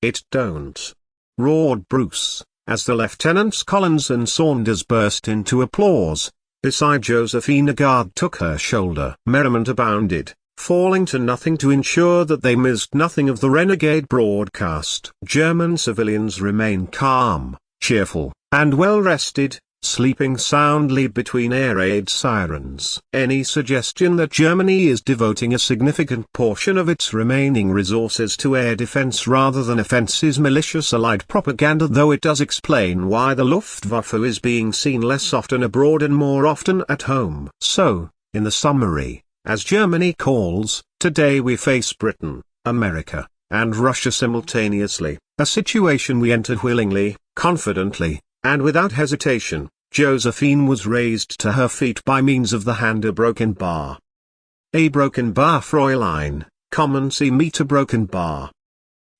it don't," roared Bruce, as the lieutenants Collins and Saunders burst into applause. Beside Josephine a guard took her shoulder. Merriment abounded, falling to nothing to ensure that they missed nothing of the renegade broadcast. German civilians remain calm, cheerful, and well-rested, sleeping soundly between air raid sirens. Any suggestion that Germany is devoting a significant portion of its remaining resources to air defense rather than offense is malicious Allied propaganda, though it does explain why the Luftwaffe is being seen less often abroad and more often at home. So, in the summary, as Germany calls, today we face Britain, America, and Russia simultaneously, a situation we entered willingly, confidently, and without hesitation. Josephine was raised to her feet by means of the hand a broken bar. "A broken bar, Fräulein, kommen Sie mit a broken bar."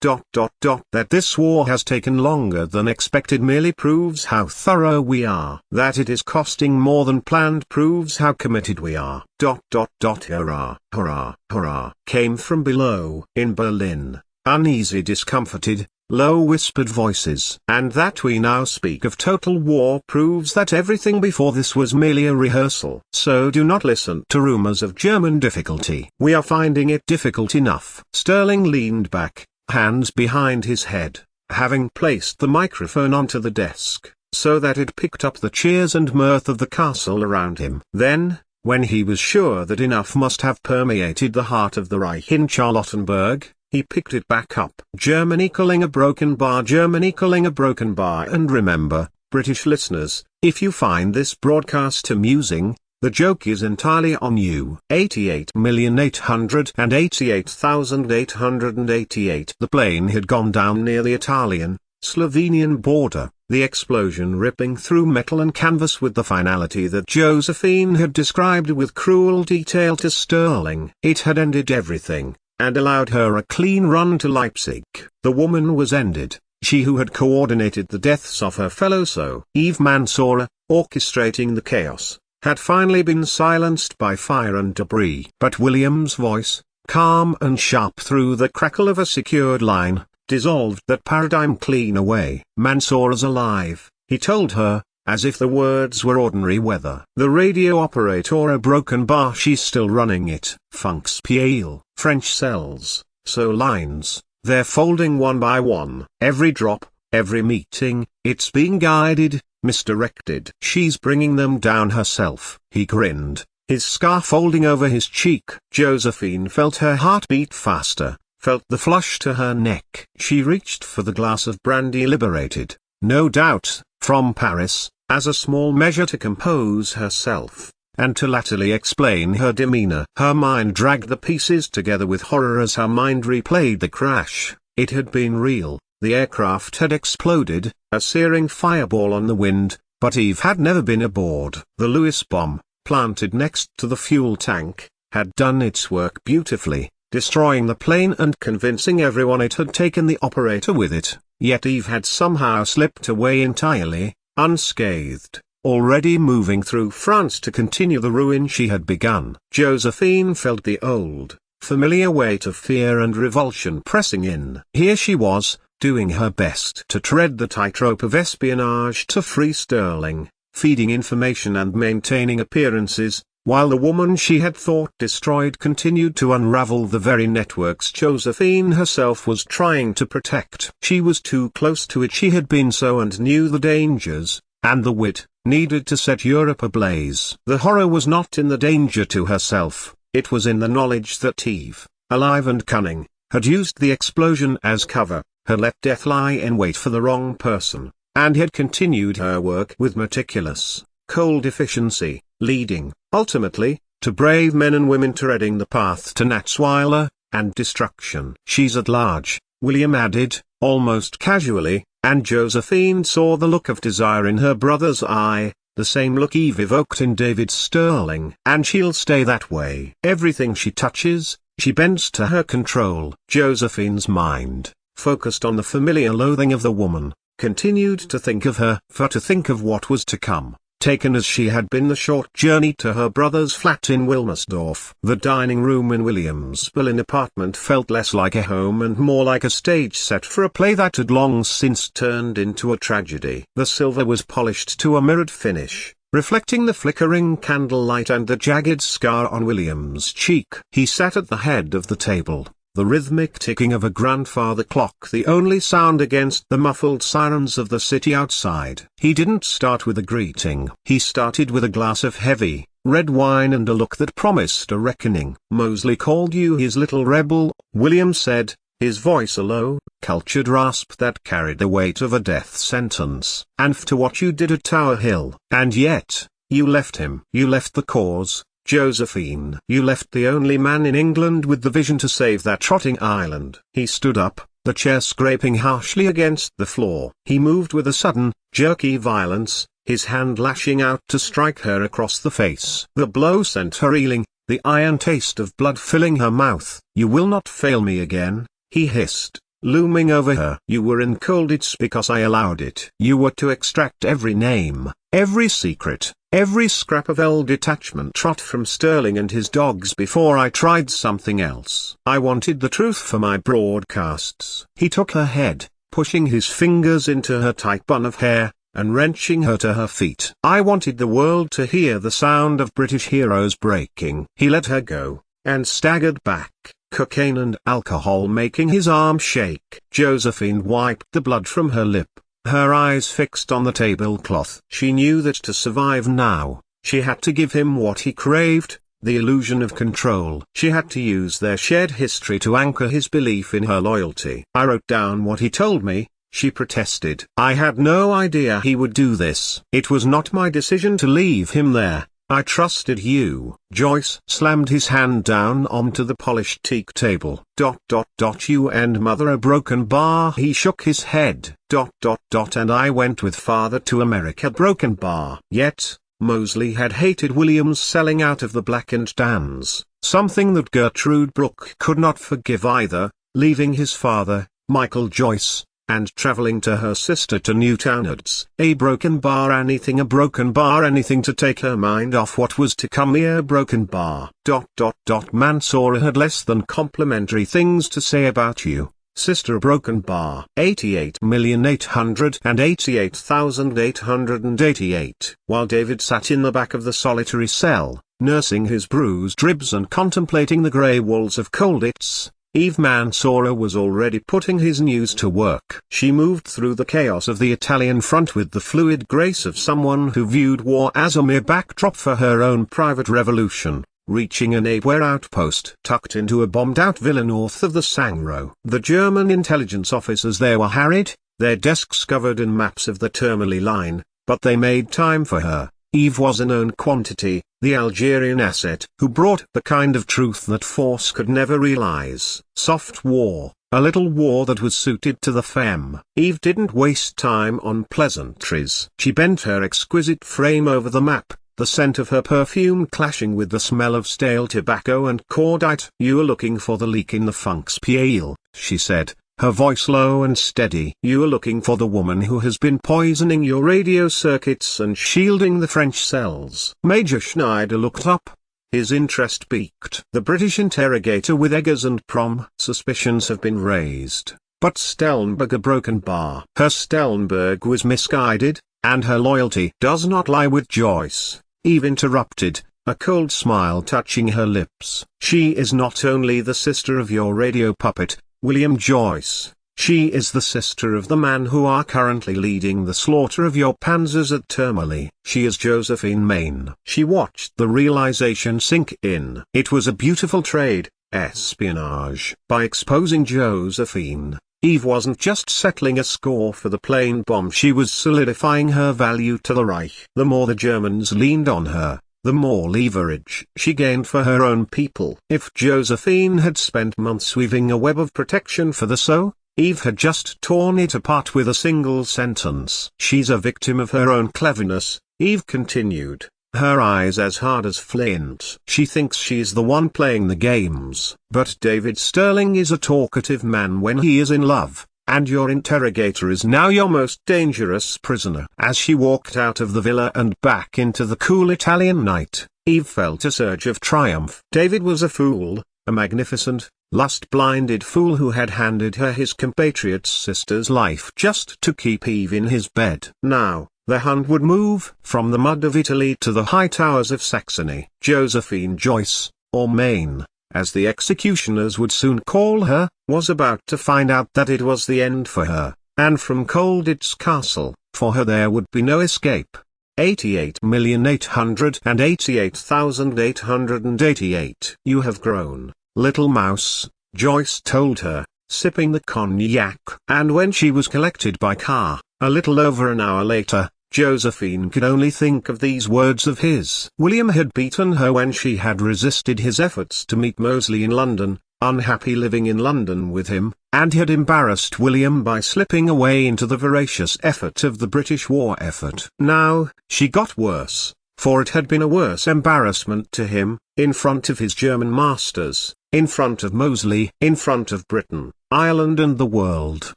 That this war has taken longer than expected merely proves how thorough we are. That it is costing more than planned proves how committed we are. Hurrah, hurrah, hurrah, came from below. In Berlin, uneasy, discomforted, low whispered voices. And that we now speak of total war proves that everything before this was merely a rehearsal. So do not listen to rumors of German difficulty. We are finding it difficult enough. Sterling leaned back, hands behind his head, having placed the microphone onto the desk, so that it picked up the cheers and mirth of the castle around him. Then, when he was sure that enough must have permeated the heart of the Reich in Charlottenburg, he picked it back up. "Germany calling a broken bar, Germany calling a broken bar." And remember, British listeners, if you find this broadcast amusing, the joke is entirely on you. 88,888,888. The plane had gone down near the Italian-Slovenian border, the explosion ripping through metal and canvas with the finality that Josephine had described with cruel detail to Sterling. It had ended everything, and allowed her a clean run to Leipzig. The woman was ended, she who had coordinated the deaths of her fellows. So Eve Mansour, orchestrating the chaos, had finally been silenced by fire and debris. But William's voice, calm and sharp through the crackle of a secured line, dissolved that paradigm clean away. "Mansour's alive," he told her, as if the words were ordinary weather. "The radio operator a broken bar, she's still running it. Funkspiel, French cells, so lines, they're folding one by one. Every drop, every meeting, it's being guided, misdirected. She's bringing them down herself." He grinned, his scarf folding over his cheek. Josephine felt her heart beat faster, felt the flush to her neck. She reached for the glass of brandy, liberated, no doubt, from Paris, as a small measure to compose herself, and to latterly explain her demeanor. Her mind dragged the pieces together with horror as her mind replayed the crash. It had been real. The aircraft had exploded, a searing fireball on the wind, but Eve had never been aboard. The Lewis bomb, planted next to the fuel tank, had done its work beautifully, destroying the plane and convincing everyone it had taken the operator with it. Yet Eve had somehow slipped away entirely, unscathed, already moving through France to continue the ruin she had begun. Josephine felt the old, familiar weight of fear and revulsion pressing in. Here she was, doing her best to tread the tightrope of espionage to free Sterling, feeding information and maintaining appearances, while the woman she had thought destroyed continued to unravel the very networks Josephine herself was trying to protect. She was too close to it. She had been so and knew the dangers, and the wit, needed to set Europe ablaze. The horror was not in the danger to herself, it was in the knowledge that Eve, alive and cunning, had used the explosion as cover, had let death lie in wait for the wrong person, and had continued her work with meticulous, cold efficiency, leading, ultimately, to brave men and women treading the path to Natzweiler, and destruction. "She's at large," William added, almost casually, and Josephine saw the look of desire in her brother's eye, the same look Eve evoked in David Sterling. "And she'll stay that way. Everything she touches, she bends to her control." Josephine's mind, focused on the familiar loathing of the woman, continued to think of her, for to think of what was to come, taken as she had been the short journey to her brother's flat in Wilmersdorf. The dining room in William's Berlin apartment felt less like a home and more like a stage set for a play that had long since turned into a tragedy. The silver was polished to a mirrored finish, reflecting the flickering candlelight and the jagged scar on William's cheek. He sat at the head of the table, the rhythmic ticking of a grandfather clock the only sound against the muffled sirens of the city outside. He didn't start with a greeting. He started with a glass of heavy, red wine and a look that promised a reckoning. "Mosley called you his little rebel," William said, his voice a low, cultured rasp that carried the weight of a death sentence. "And to what you did at Tower Hill. And yet, you left him. You left the cause, Josephine. You left the only man in England with the vision to save that trotting island." He stood up, the chair scraping harshly against the floor. He moved with a sudden, jerky violence, his hand lashing out to strike her across the face. The blow sent her reeling, the iron taste of blood filling her mouth. "You will not fail me again," he hissed, looming over her. "You were in cold, it's because I allowed it. You were to extract every name, every secret, every scrap of old detachment trot from Sterling and his dogs before I tried something else. I wanted the truth for my broadcasts." He took her head, pushing his fingers into her tight bun of hair, and wrenching her to her feet. "I wanted the world to hear the sound of British heroes breaking." He let her go, and staggered back, cocaine and alcohol making his arm shake. Josephine wiped the blood from her lip, her eyes fixed on the tablecloth. She knew that to survive now, she had to give him what he craved, the illusion of control. She had to use their shared history to anchor his belief in her loyalty. "I wrote down what he told me," she protested. "I had no idea he would do this. It was not my decision to leave him there. I trusted you." Joyce slammed his hand down onto the polished teak table. "You and mother a broken bar." He shook his head. "And I went with father to America." Broken bar. Yet, Mosley had hated William's selling out of the Blackened Dance, something that Gertrude Brooke could not forgive either, leaving his father, Michael Joyce, and traveling to her sister to Newtownards. A broken bar, anything to take her mind off what was to come. A broken bar. Mansoura had less than complimentary things to say about you, sister. A broken bar. 88,888,888. While David sat in the back of the solitary cell, nursing his bruised ribs and contemplating the grey walls of Colditz, Eve Mansoura was already putting his news to work. She moved through the chaos of the Italian front with the fluid grace of someone who viewed war as a mere backdrop for her own private revolution, reaching an Abwehr outpost tucked into a bombed-out villa north of the Sangro. The German intelligence officers there were harried, their desks covered in maps of the Termoli line, but they made time for her. Eve was a known quantity, the Algerian asset, who brought the kind of truth that force could never realize. Soft war, a little war that was suited to the femme. Eve didn't waste time on pleasantries. She bent her exquisite frame over the map, the scent of her perfume clashing with the smell of stale tobacco and cordite. "You are looking for the leak in the Funkspiel," she said, her voice low and steady. "You are looking for the woman who has been poisoning your radio circuits and shielding the French cells." Major Schneider looked up, his interest piqued. "The British interrogator with Eggers and Prom." "Suspicions have been raised, but Stellenberg a broken bar." Her Stellenberg was misguided, and her loyalty does not lie with Joyce, Eve interrupted, a cold smile touching her lips. "She is not only the sister of your radio puppet, William Joyce, she is the sister of the man who are currently leading the slaughter of your panzers at Termoli. She is Josephine Maine." She watched the realization sink in. It was a beautiful trade, espionage. By exposing Josephine, Eve wasn't just settling a score for the plane bomb, she was solidifying her value to the Reich. The more the Germans leaned on her, the more leverage she gained for her own people. If Josephine had spent months weaving a web of protection for the So, Eve had just torn it apart with a single sentence. "She's a victim of her own cleverness," Eve continued, her eyes as hard as flint. "She thinks she's the one playing the games. But David Sterling is a talkative man when he is in love. and your interrogator is now your most dangerous prisoner." As she walked out of the villa and back into the cool Italian night, Eve felt a surge of triumph. David was a fool, a magnificent, lust-blinded fool who had handed her his compatriot's sister's life just to keep Eve in his bed. Now, the hunt would move from the mud of Italy to the high towers of Saxony. Josephine Joyce, or Maine, as the executioners would soon call her, was about to find out that it was the end for her, and from Colditz Castle, for her there would be no escape. 88,888,888. "You have grown, little mouse," Joyce told her, sipping the cognac. And when she was collected by car, a little over an hour later, Josephine could only think of these words of his. William had beaten her when she had resisted his efforts to meet Mosley in London, unhappy living in London with him, and had embarrassed William by slipping away into the voracious effort of the British war effort. Now, she got worse, for it had been a worse embarrassment to him, in front of his German masters, in front of Mosley, in front of Britain, Ireland and the world.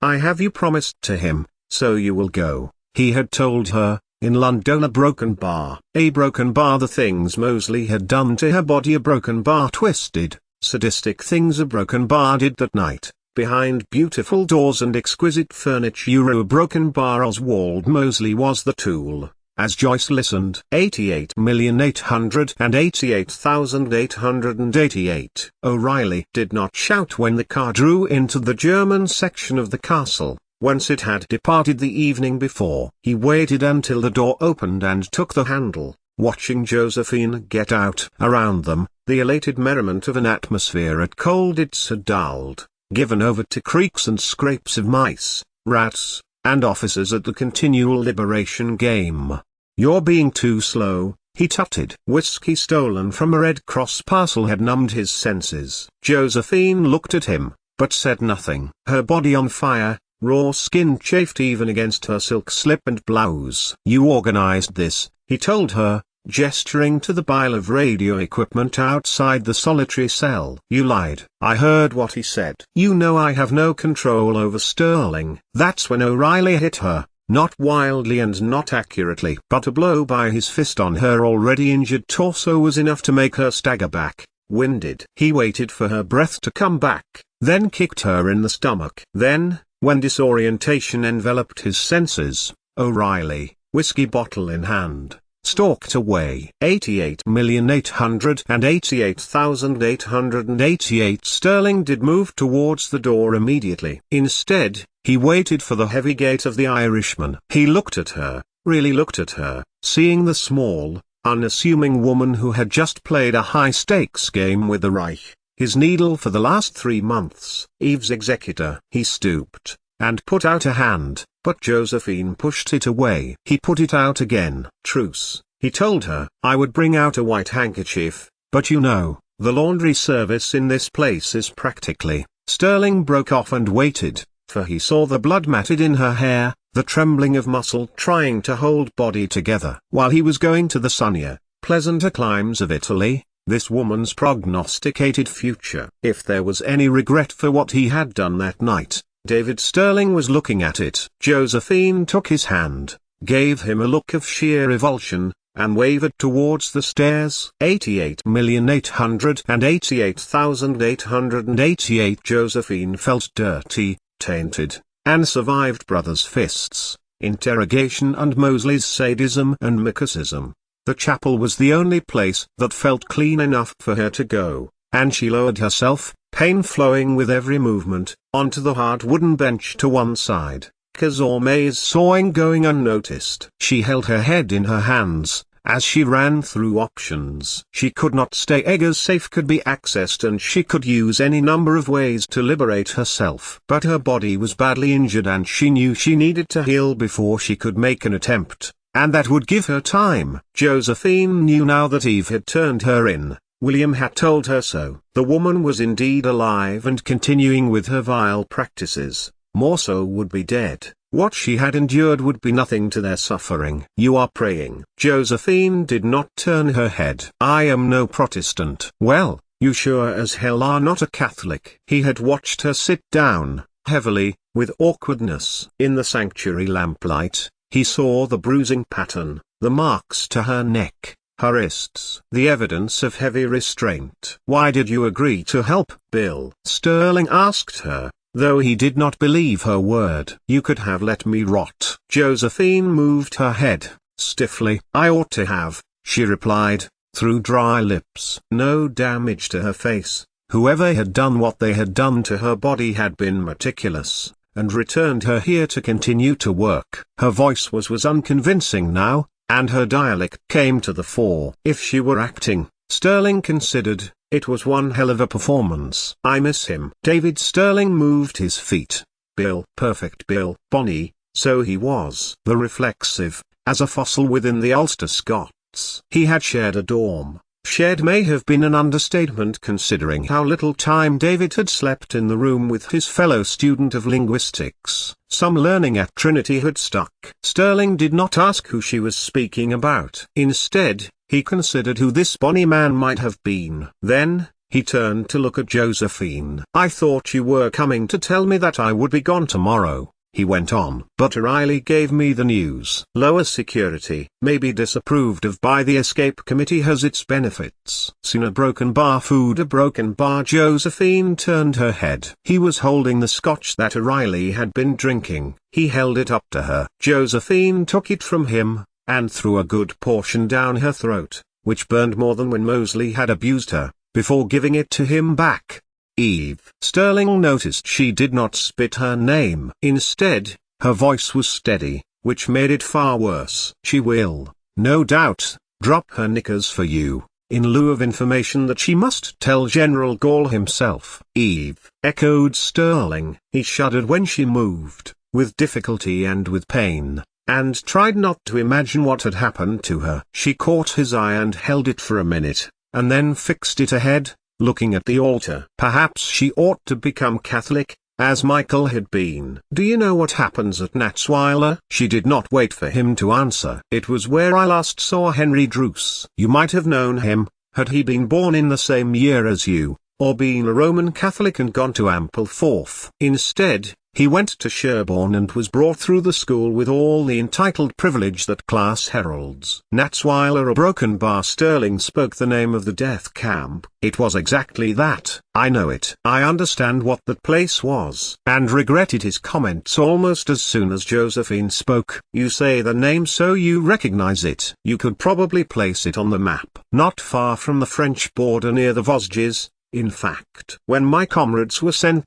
"I have you promised to him, so you will go," he had told her, in London. A broken bar. A broken bar. The things Mosley had done to her body. A broken bar. Twisted, sadistic things a broken bar did that night, behind beautiful doors and exquisite furniture. A broken bar. Oswald Mosley was the tool. As Joyce listened, 88,888,888. O'Reilly did not shout when the car drew into the German section of the castle, whence it had departed the evening before. He waited until the door opened and took the handle, watching Josephine get out. Around them, the elated merriment of an atmosphere at Colditz had dulled, given over to creaks and scrapes of mice, rats, and officers at the continual liberation game. "You're being too slow," he tutted. Whiskey stolen from a Red Cross parcel had numbed his senses. Josephine looked at him, but said nothing. Her body on fire, raw skin chafed even against her silk slip and blouse. "You organized this," he told her, gesturing to the pile of radio equipment outside the solitary cell. "You lied." "I heard what he said." "You know I have no control over Sterling." That's when O'Reilly hit her, not wildly and not accurately. But a blow by his fist on her already injured torso was enough to make her stagger back, winded. He waited for her breath to come back, then kicked her in the stomach. Then, when disorientation enveloped his senses, O'Reilly, whiskey bottle in hand, stalked away. 88,888,888. Sterling did move towards the door immediately. Instead, he waited for the heavy gait of the Irishman. He looked at her, really looked at her, seeing the small, unassuming woman who had just played a high-stakes game with the Reich, his needle for the last 3 months. Eve's executor. He stooped, and put out a hand, but Josephine pushed it away. He put it out again. "Truce," he told her. "I would bring out a white handkerchief, but you know, the laundry service in this place is practically—" Sterling broke off and waited, for he saw the blood matted in her hair, the trembling of muscle trying to hold body together. While he was going to the sunnier, pleasanter climes of Italy, this woman's prognosticated future. If there was any regret for what he had done that night, David Sterling was looking at it. Josephine took his hand, gave him a look of sheer revulsion, and wavered towards the stairs. 88,888,888. Josephine felt dirty, tainted, and survived brothers' fists, interrogation and Mosley's sadism and mysticism. The chapel was the only place that felt clean enough for her to go, and she lowered herself, pain flowing with every movement, onto the hard wooden bench to one side, Cazorme's sawing going unnoticed. She held her head in her hands, as she ran through options. She could not stay. Egger's safe could be accessed and she could use any number of ways to liberate herself. But her body was badly injured and she knew she needed to heal before she could make an attempt, and that would give her time. Josephine knew now that Eve had turned her in. William had told her so. The woman was indeed alive and continuing with her vile practices. More so would be dead. What she had endured would be nothing to their suffering. "You are praying." Josephine did not turn her head. "I am no Protestant." "Well, you sure as hell are not a Catholic." He had watched her sit down, heavily, with awkwardness. In the sanctuary lamplight, he saw the bruising pattern, the marks to her neck, her wrists, the evidence of heavy restraint. "Why did you agree to help, Bill?" Sterling asked her, though he did not believe her word. "You could have let me rot." Josephine moved her head, stiffly. "I ought to have," she replied, through dry lips. No damage to her face. Whoever had done what they had done to her body had been meticulous, and returned her here to continue to work. Her voice was unconvincing now, and her dialect came to the fore. If she were acting, Sterling considered, it was one hell of a performance. "I miss him." David Sterling moved his feet. Bill. Perfect Bill. Bonnie, so he was. The reflexive, as a fossil within the Ulster Scots. He had shared a dorm. Shared may have been an understatement considering how little time David had slept in the room with his fellow student of linguistics. Some learning at Trinity had stuck. Sterling did not ask who she was speaking about. Instead, he considered who this bonny man might have been. Then, he turned to look at Josephine. "I thought you were coming to tell me that I would be gone tomorrow," he went on. "But Riley gave me the news. Lower security, maybe disapproved of by the escape committee, has its benefits. Seen a broken bar, food a broken bar." Josephine turned her head. He was holding the scotch that Riley had been drinking. He held it up to her. Josephine took it from him, and threw a good portion down her throat, which burned more than when Mosley had abused her, before giving it to him back. "Eve." Sterling noticed she did not spit her name. Instead, her voice was steady, which made it far worse. "She will, no doubt, drop her knickers for you, in lieu of information that she must tell General Gall himself." "Eve," echoed Sterling. He shuddered when she moved, with difficulty and with pain, and tried not to imagine what had happened to her. She caught his eye and held it for a minute, and then fixed it ahead, looking at the altar. "Perhaps she ought to become Catholic, as Michael had been." "Do you know what happens at Natsweiler?" She did not wait for him to answer. "It was where I last saw Henry Druce." "You might have known him, had he been born in the same year as you, or been a Roman Catholic and gone to Ampleforth." Instead, he went to Sherborne and was brought through the school with all the entitled privilege that class heralds. "Natsweiler, a broken bar." Sterling spoke the name of the death camp. "It was exactly that." "I know it. I understand what that place was." And regretted his comments almost as soon as Josephine spoke. "You say the name so you recognize it. You could probably place it on the map. Not far from the French border near the Vosges, in fact. When my comrades were sent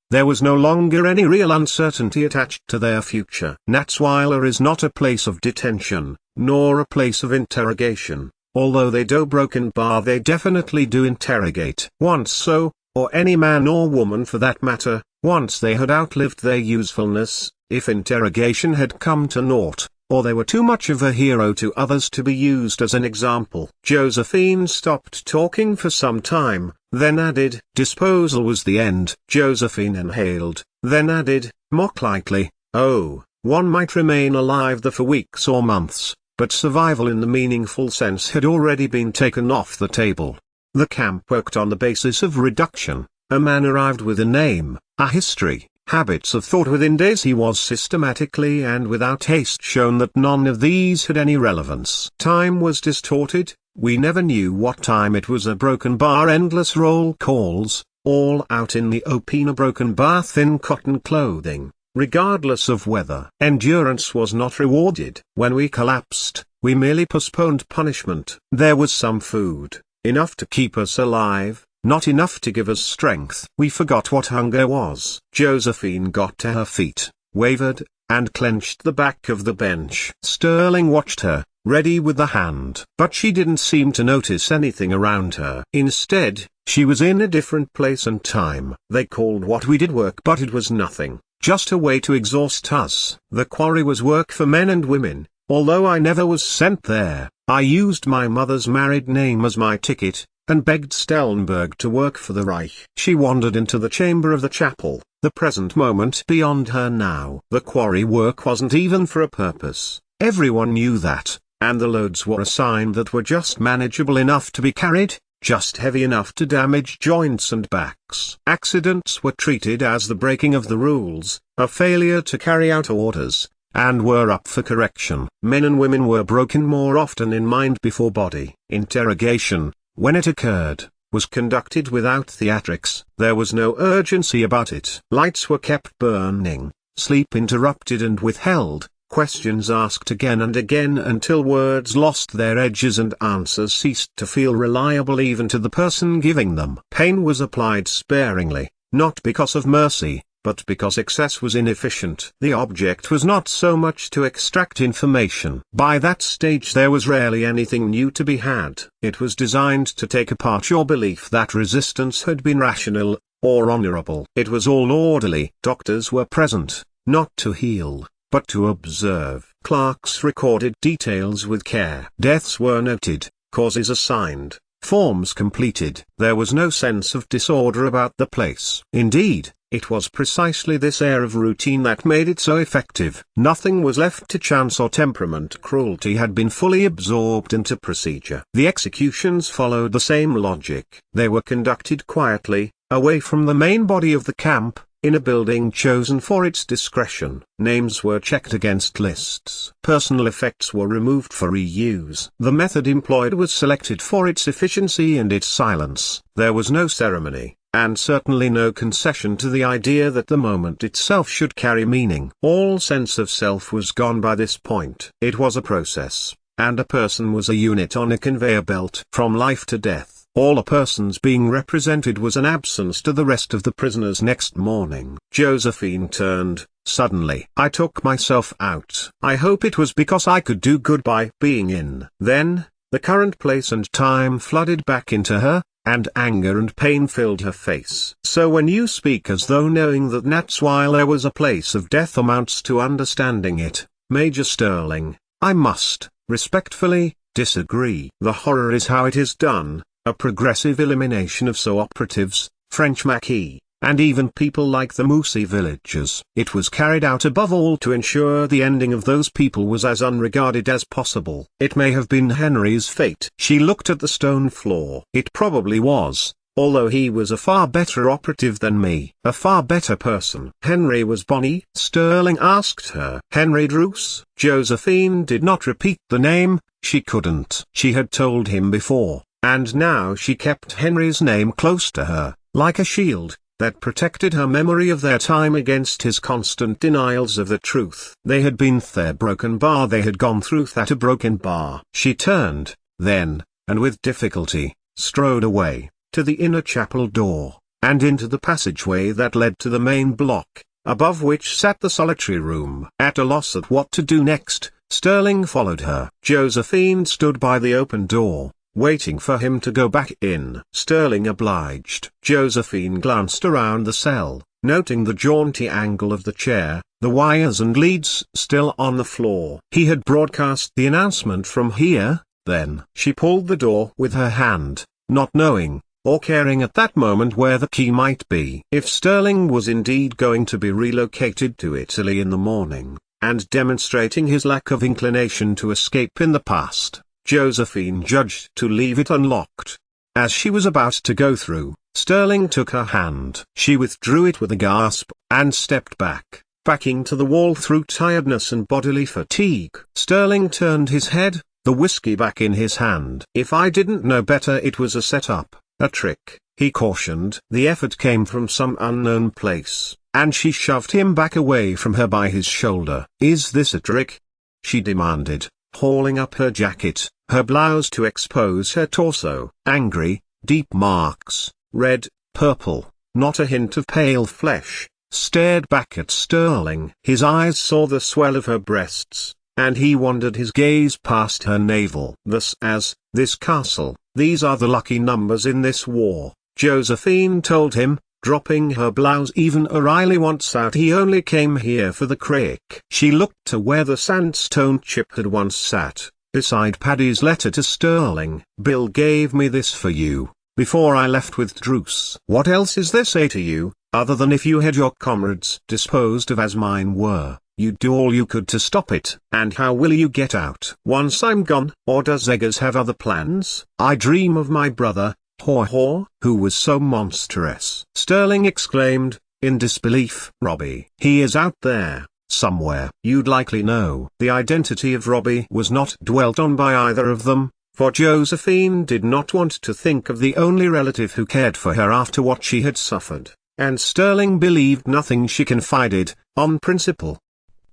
there was no longer any real uncertainty attached to their future. Natsweiler is not a place of detention, nor a place of interrogation. Although they do broken bar, they definitely do interrogate. Once so, or any man or woman for that matter, once they had outlived their usefulness, if interrogation had come to naught, or they were too much of a hero to others to be used as an example. Josephine stopped talking for some time, then added, "Disposal was the end." Josephine inhaled, then added, mock lightly, "Oh, one might remain alive there for weeks or months, but survival in the meaningful sense had already been taken off the table. The camp worked on the basis of reduction. A man arrived with a name, a history, habits of thought. Within days he was systematically and without haste shown that none of these had any relevance. Time was distorted. We never knew what time it was. A broken bar, endless roll calls, all out in the open. A broken bar, thin cotton clothing, regardless of weather. Endurance was not rewarded. When we collapsed, we merely postponed punishment. There was some food, enough to keep us alive, not enough to give us strength. We forgot what hunger was. Josephine got to her feet, wavered, and clenched the back of the bench. Sterling watched her, ready with the hand. But she didn't seem to notice anything around her. Instead, she was in a different place and time. They called what we did work, but it was nothing, just a way to exhaust us. The quarry was work for men and women. Although I never was sent there, I used my mother's married name as my ticket, and begged Stellenberg to work for the Reich. She wandered into the chamber of the chapel, the present moment beyond her now. The quarry work wasn't even for a purpose. Everyone knew that, and the loads were assigned that were just manageable enough to be carried, just heavy enough to damage joints and backs. Accidents were treated as the breaking of the rules, a failure to carry out orders, and were up for correction. Men and women were broken more often in mind before body. Interrogation, when it occurred, was conducted without theatrics. There was no urgency about it. Lights were kept burning, sleep interrupted and withheld, questions asked again and again until words lost their edges and answers ceased to feel reliable even to the person giving them. Pain was applied sparingly, not because of mercy, but because excess was inefficient. The object was not so much to extract information. By that stage there was rarely anything new to be had. It was designed to take apart your belief that resistance had been rational, or honorable. It was all orderly. Doctors were present, not to heal, but to observe. Clerks recorded details with care. Deaths were noted, causes assigned, forms completed. There was no sense of disorder about the place. Indeed, it was precisely this air of routine that made it so effective. Nothing was left to chance or temperament. Cruelty had been fully absorbed into procedure. The executions followed the same logic. They were conducted quietly, away from the main body of the camp, in a building chosen for its discretion. Names were checked against lists. Personal effects were removed for reuse. The method employed was selected for its efficiency and its silence. There was no ceremony, and certainly no concession to the idea that the moment itself should carry meaning. All sense of self was gone by this point. It was a process, and a person was a unit on a conveyor belt. From life to death, all a person's being represented was an absence to the rest of the prisoners. Next morning, Josephine turned, suddenly. I took myself out. I hope it was because I could do good by being in. Then, the current place and time flooded back into her, and anger and pain filled her face. So when you speak as though knowing that Nat's while there was a place of death amounts to understanding it, Major Sterling, I must, respectfully, disagree. The horror is how it is done. A progressive elimination of operatives, French Maquis, and even people like the Musi villagers. It was carried out above all to ensure the ending of those people was as unregarded as possible. It may have been Henry's fate. She looked at the stone floor. It probably was, although he was a far better operative than me. A far better person. Henry was Bonnie? Sterling asked her. Henry Druce? Josephine did not repeat the name. She couldn't. She had told him before. And now she kept Henry's name close to her, like a shield, that protected her memory of their time against his constant denials of the truth. They had been through a broken bar. They had gone through that a broken bar. She turned, then, and with difficulty, strode away, to the inner chapel door, and into the passageway that led to the main block, above which sat the solitary room. At a loss at what to do next, Sterling followed her. Josephine stood by the open door, waiting for him to go back in. Sterling obliged. Josephine glanced around the cell, noting the jaunty angle of the chair, the wires and leads still on the floor. He had broadcast the announcement from here, then. She pulled the door with her hand, not knowing, or caring at that moment where the key might be. If Sterling was indeed going to be relocated to Italy in the morning, and demonstrating his lack of inclination to escape in the past, Josephine judged to leave it unlocked. As she was about to go through, Sterling took her hand. She withdrew it with a gasp, and stepped back, backing to the wall through tiredness and bodily fatigue. Sterling turned his head, the whiskey back in his hand. If I didn't know better, it was a setup, a trick, he cautioned. The effort came from some unknown place, and she shoved him back away from her by his shoulder. Is this a trick? She demanded, hauling up her jacket, her blouse to expose her torso. Angry, deep marks, red, purple, not a hint of pale flesh, stared back at Sterling. His eyes saw the swell of her breasts, and he wandered his gaze past her navel. The SAS, this castle, these are the lucky numbers in this war, Josephine told him, dropping her blouse. Even O'Reilly wants out. He only came here for the crick. She looked to where the sandstone chip had once sat, beside Paddy's letter to Sterling. Bill gave me this for you, before I left with Druce. What else is there say to you, other than if you had your comrades disposed of as mine were, you'd do all you could to stop it? And how will you get out once I'm gone? Or does Eggers have other plans? I dream of my brother, Haw haw, who was so monstrous? Sterling exclaimed, in disbelief. Robbie. He is out there, somewhere. You'd likely know. The identity of Robbie was not dwelt on by either of them, for Josephine did not want to think of the only relative who cared for her after what she had suffered, and Sterling believed nothing she confided, on principle.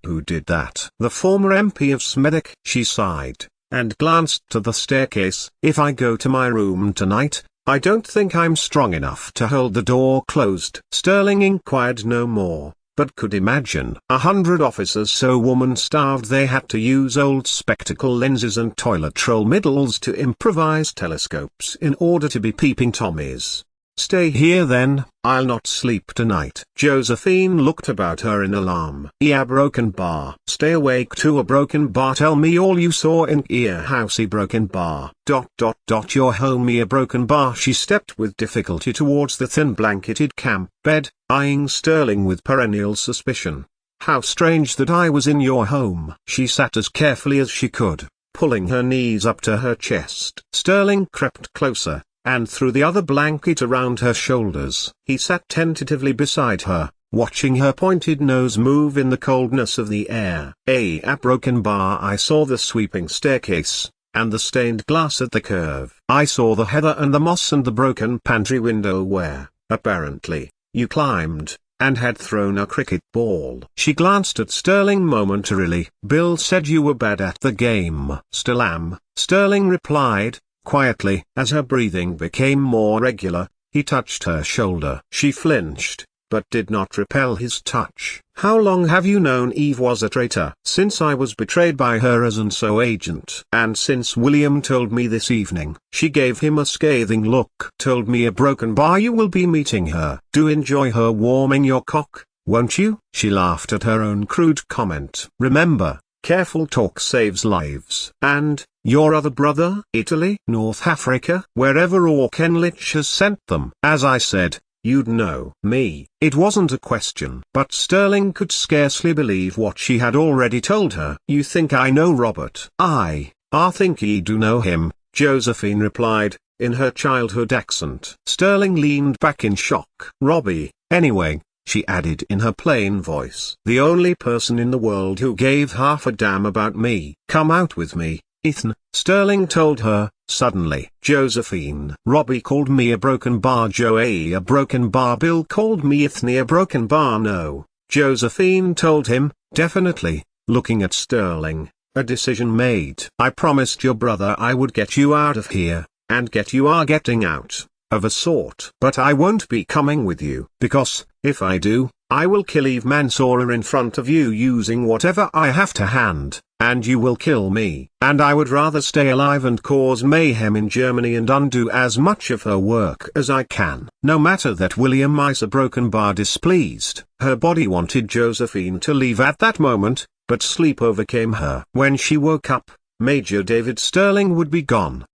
Who did that? The former MP of Smethwick. She sighed, and glanced to the staircase. If I go to my room tonight, I don't think I'm strong enough to hold the door closed. Sterling inquired no more, but could imagine 100 officers so woman-starved they had to use old spectacle lenses and toilet roll middles to improvise telescopes in order to be peeping Tommies. Stay here then, I'll not sleep tonight. Josephine looked about her in alarm. A broken bar. Stay awake to a broken bar. Tell me all you saw in your house. A broken bar. Your home. A broken bar. She stepped with difficulty towards the thin blanketed camp bed, eyeing Sterling with perennial suspicion. How strange that I was in your home. She sat as carefully as she could, pulling her knees up to her chest. Sterling crept closer, and threw the other blanket around her shoulders. He sat tentatively beside her, watching her pointed nose move in the coldness of the air. A broken bar. I saw the sweeping staircase, and the stained glass at the curve. I saw the heather and the moss and the broken pantry window where, apparently, you climbed, and had thrown a cricket ball. She glanced at Sterling momentarily. Bill said you were bad at the game. Still am, Sterling replied, quietly. As her breathing became more regular, he touched her shoulder. She flinched, but did not repel his touch. How long have you known Eve was a traitor? Since I was betrayed by her as an SO agent. And since William told me this evening. She gave him a scathing look. Told me a broken bar. You will be meeting her. Do enjoy her warming your cock, won't you? She laughed at her own crude comment. Remember, careful talk saves lives. And your other brother? Italy? North Africa? Wherever Auchenlich has sent them. As I said, you'd know. Me. It wasn't a question. But Sterling could scarcely believe what she had already told her. You think I know Robert? I think ye do know him, Josephine replied, in her childhood accent. Sterling leaned back in shock. Robbie, anyway, she added in her plain voice. The only person in the world who gave half a damn about me. Come out with me, Ethan, Sterling told her, suddenly. Josephine. Robbie called me a broken bar. A broken bar. Bill called me Ethan a broken bar. No, Josephine told him, definitely, looking at Sterling. A decision made. I promised your brother I would get you out of here, and you are getting out, of a sort. But I won't be coming with you, because, if I do, I will kill Eve Mansour in front of you using whatever I have to hand, and you will kill me. And I would rather stay alive and cause mayhem in Germany and undo as much of her work as I can. No matter that William is a broken bar. Displeased. Her body wanted Josephine to leave at that moment, but sleep overcame her. When she woke up, Major David Sterling would be gone.